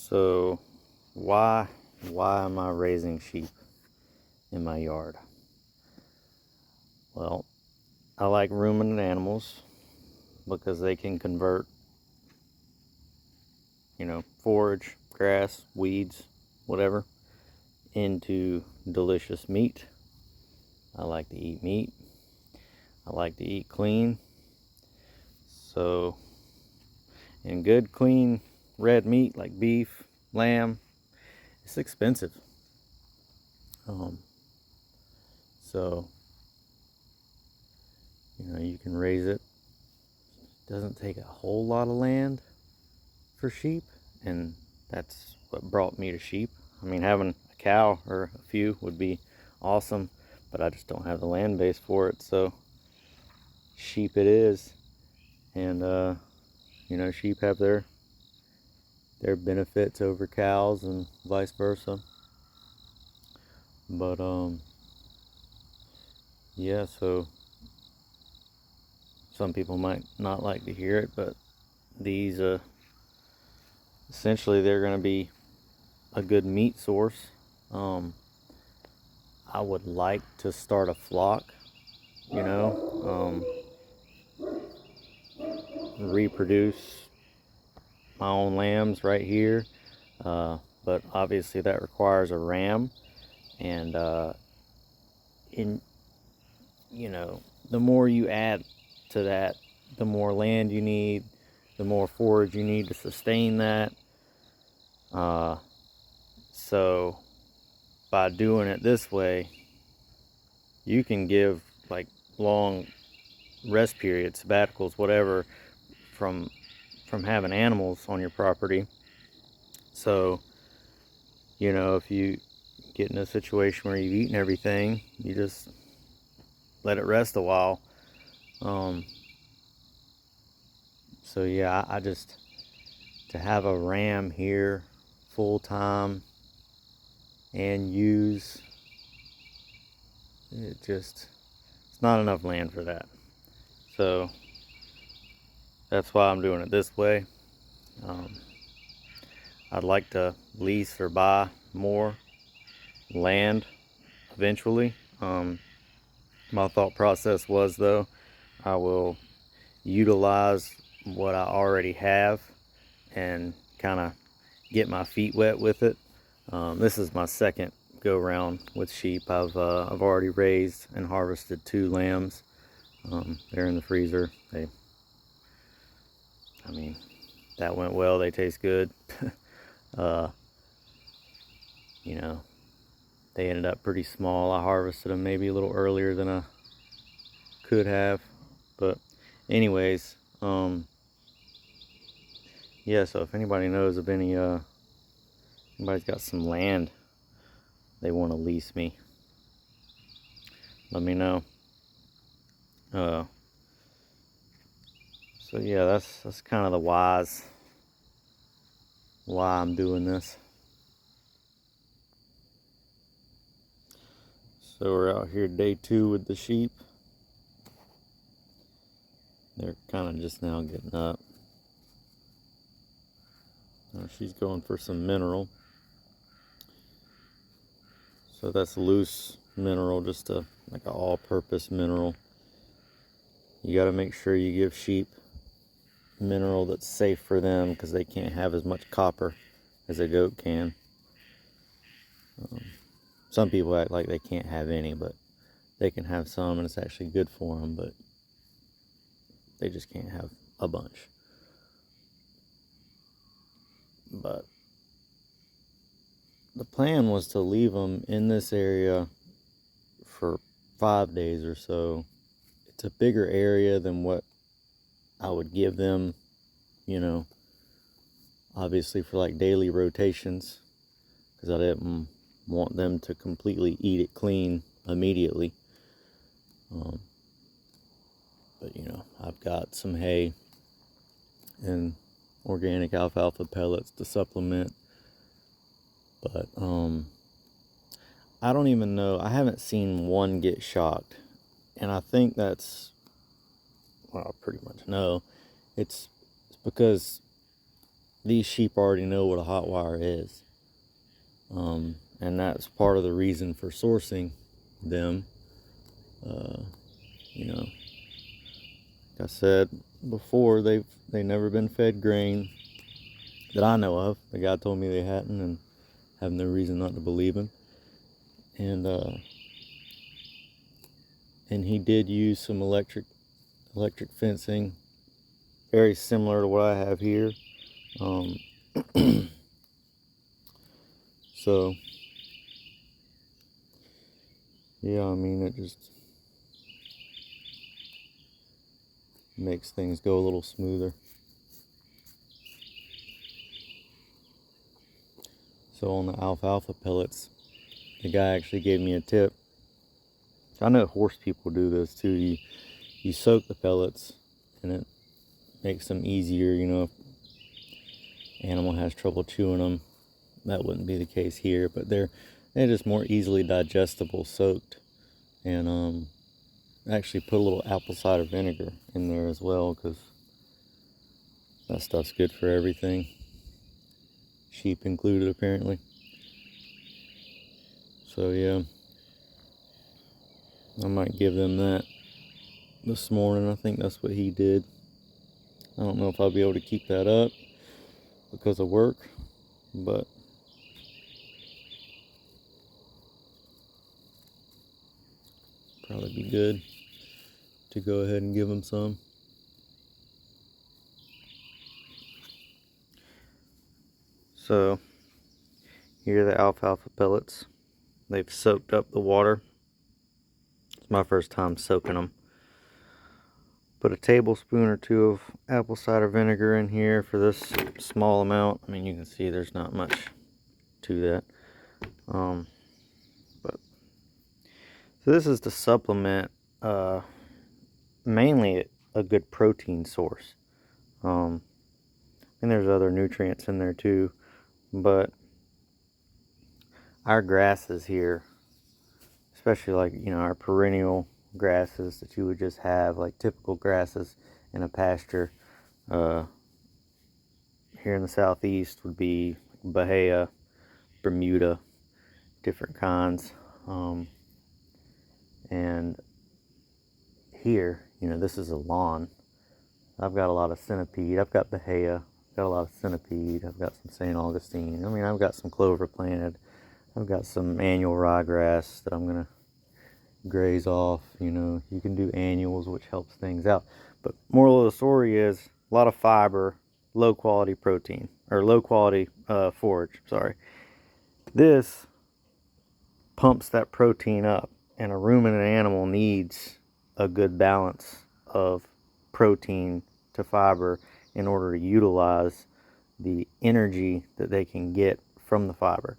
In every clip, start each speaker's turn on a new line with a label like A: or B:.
A: So why am I raising sheep in my yard? Well, I like ruminant animals because they can convert, forage, grass, weeds, whatever, into delicious meat. I like to eat meat. I like to eat clean. So, and good, clean, red meat like beef, lamb, it's expensive. So, you can raise it. Doesn't take a whole lot of land for sheep, and that's what brought me to sheep. I mean, having a cow or a few would be awesome, but I just don't have the land base for it, so sheep it is. And sheep have their benefits over cows and vice versa. But yeah, so some people might not like to hear it, but these essentially they're going to be a good meat source. I would like to start a flock, reproduce my own lambs right here. But obviously that requires a ram, and the more you add to that, the more land you need, the more forage you need to sustain that. So by doing it this way, you can give like long rest periods, sabbaticals, whatever, from having animals on your property. So, if you get in a situation where you've eaten everything, you just let it rest a while. So yeah, I just, to have a ram here full time and use it, it's not enough land for that. So that's why I'm doing it this way. I'd like to lease or buy more land eventually. My thought process was, though, I will utilize what I already have and kind of get my feet wet with it. This is my second go round with sheep. I've already raised and harvested 2 lambs. They're in the freezer. That went well. They taste good. They ended up pretty small. I harvested them maybe a little earlier than I could have, but anyways, yeah, so if anybody knows of anybody's got some land they want to lease me, let me know. So yeah, that's kind of the why I'm doing this. So we're out here day 2 with the sheep. They're kind of just now getting up. She's going for some mineral. So that's loose mineral, just like an all-purpose mineral. You got to make sure you give sheep mineral that's safe for them, because they can't have as much copper as a goat can. Some people act like they can't have any, but they can have some, and it's actually good for them, but they just can't have a bunch. But the plan was to leave them in this area for 5 days or so. It's a bigger area than what I would give them, obviously for like daily rotations, because I didn't want them to completely eat it clean immediately. But I've got some hay and organic alfalfa pellets to supplement. But I don't even know. I haven't seen one get shocked, and I think that's, well, I pretty much know it's because these sheep already know what a hot wire is. And that's part of the reason for sourcing them. You know, like I said before, they never been fed grain that I know of. The guy told me they hadn't, and have no reason not to believe him. And he did use some electric fencing, very similar to what I have here. So yeah, I mean, it just makes things go a little smoother. So on the alfalfa pellets, the guy actually gave me a tip. I know horse people do this too. You soak the pellets, and it makes them easier. You know, if animal has trouble chewing them, that wouldn't be the case here. But they're just more easily digestible soaked. And actually put a little apple cider vinegar in there as well, because that stuff's good for everything, sheep included apparently. So yeah, I might give them that this morning. I think that's what he did. I don't know if I'll be able to keep that up because of work, but probably be good to go ahead and give them some. So here are the alfalfa pellets. They've soaked up the water. It's my first time soaking them. Put a tablespoon or two of apple cider vinegar in here for this small amount. I mean, you can see there's not much to that. But so this is to supplement mainly a good protein source. And there's other nutrients in there too, but our grasses here, especially like, you know, our perennial grasses that you would just have, like typical grasses in a pasture, here in the southeast would be Bahia, Bermuda, different kinds. And here, you know, this is a lawn. I've got a lot of centipede. I've got Bahia. I've got a lot of centipede. I've got some St. Augustine. I mean, I've got some clover planted. I've got some annual ryegrass that I'm gonna graze off. You know, you can do annuals, which helps things out. But moral of the story is a lot of fiber, low quality protein, or low quality forage. Sorry. This pumps that protein up, and a ruminant animal needs a good balance of protein to fiber in order to utilize the energy that they can get from the fiber.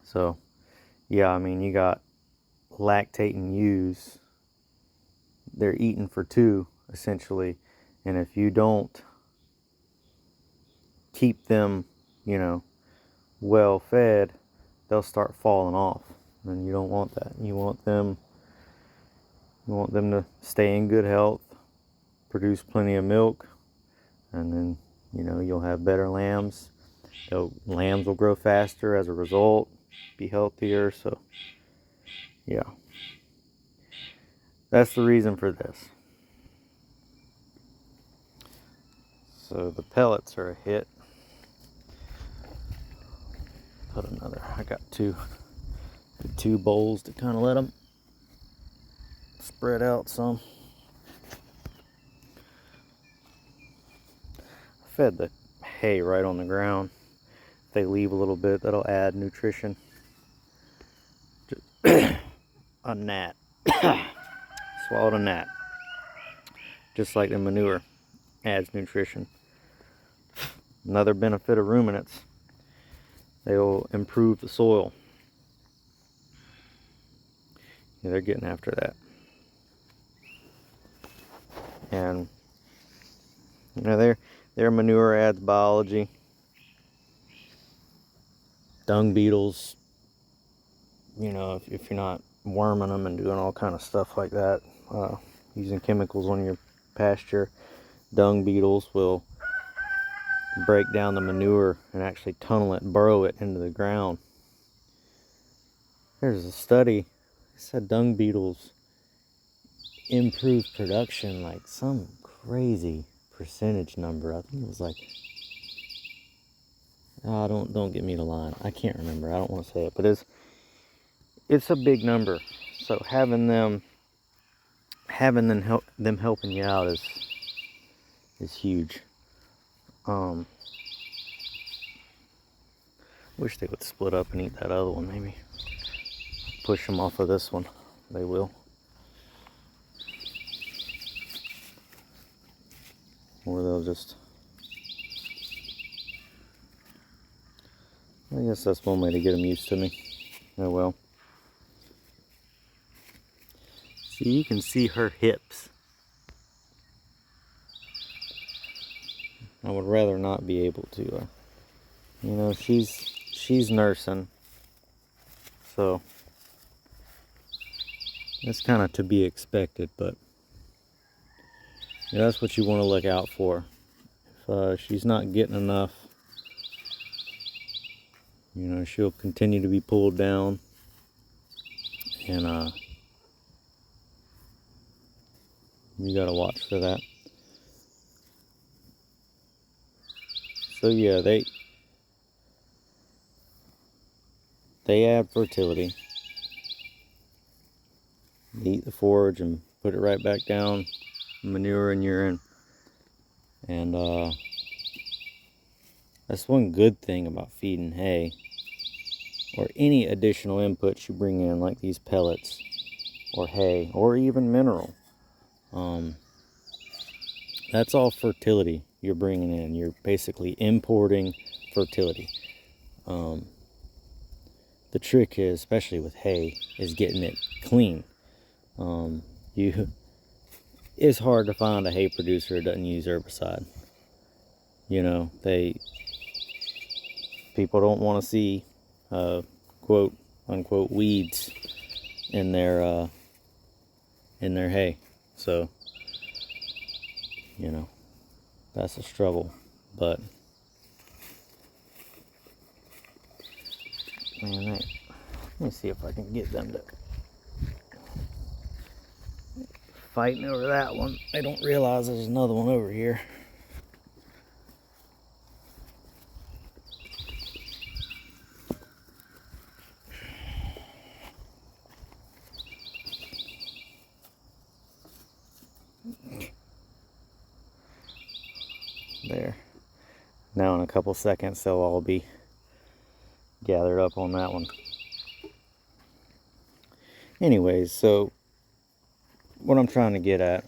A: So yeah, I mean, you got lactating ewes, they're eating for two essentially, and if you don't keep them, you know, well fed, they'll start falling off, and you don't want that. You want them to stay in good health, produce plenty of milk, and then, you know, you'll have better lambs. Lambs will grow faster as a result, be healthier. So yeah, that's the reason for this. So the pellets are a hit. Put another, I got two bowls to kind of let them spread out some. I fed the hay right on the ground. If they leave a little bit, that'll add nutrition. Just a gnat. Swallowed a gnat. Just like the manure adds nutrition. Another benefit of ruminants, they'll improve the soil. Yeah, they're getting after that. And you know, their manure adds biology. Dung beetles, you know, if you're not worming them and doing all kind of stuff like that, using chemicals on your pasture, dung beetles will break down the manure and actually tunnel it, burrow it into the ground. There's a study, it said dung beetles improve production like some crazy percentage number. I think it was like, oh, don't get me to line. I can't remember. I don't want to say it, but it's a big number. So having them helping you out is huge. Wish they would split up and eat that other one. Maybe push them off of this one. They will. Or they'll just, I guess that's one way to get them used to me. Oh well. See, you can see her hips. I would rather not be able to. You know, she's nursing, so that's kind of to be expected. But yeah, that's what you want to look out for. If she's not getting enough, you know, she'll continue to be pulled down, and you gotta watch for that. So yeah, they add fertility. They eat the forage and put it right back down, manure and urine. And that's one good thing about feeding hay, or any additional inputs you bring in, like these pellets or hay or even mineral. That's all fertility you're bringing in. You're basically importing fertility. The trick is, especially with hay, is getting it clean. It's hard to find a hay producer that doesn't use herbicide. You know, people don't want to see quote unquote weeds in their hay. So, you know, that's a struggle. But man, let me see if I can get them to fighting over that one. They don't realize there's another one over here. There. Now in a couple seconds they'll all be gathered up on that one. Anyways, so what I'm trying to get at,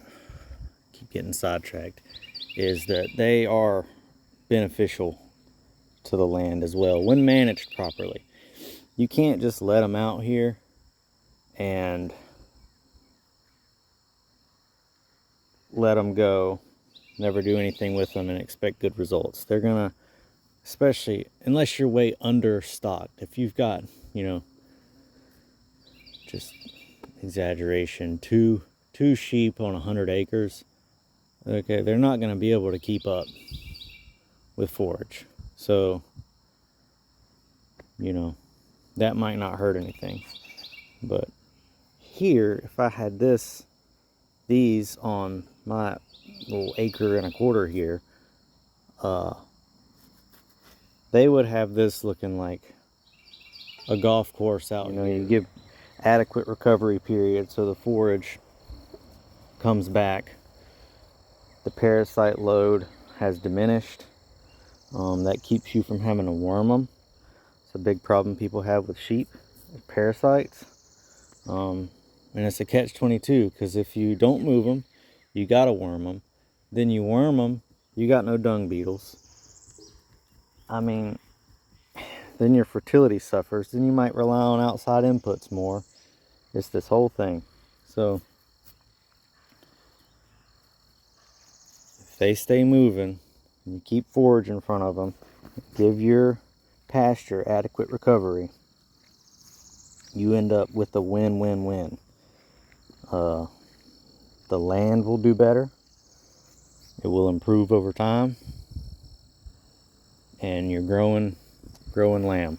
A: keep getting sidetracked, is that they are beneficial to the land as well when managed properly. You can't just let them out here and let them go, never do anything with them and expect good results. They're gonna, especially unless you're way understocked. If you've got, you know, just exaggeration, two sheep on 100 acres, okay, they're not going to be able to keep up with forage. So, you know, that might not hurt anything. But here, if I had these on my little 1.25 acres here, they would have this looking like a golf course out. You know, you give adequate recovery period so the forage comes back, the parasite load has diminished. That keeps you from having to worm them. It's a big problem people have with sheep, parasites. And it's a catch-22, because if you don't move them, you gotta worm them. Then you worm them, you got no dung beetles. I mean, then your fertility suffers. Then you might rely on outside inputs more. It's this whole thing. So if they stay moving and you keep forage in front of them, give your pasture adequate recovery, you end up with a win-win-win. The land will do better. It will improve over time. and you're growing lamb.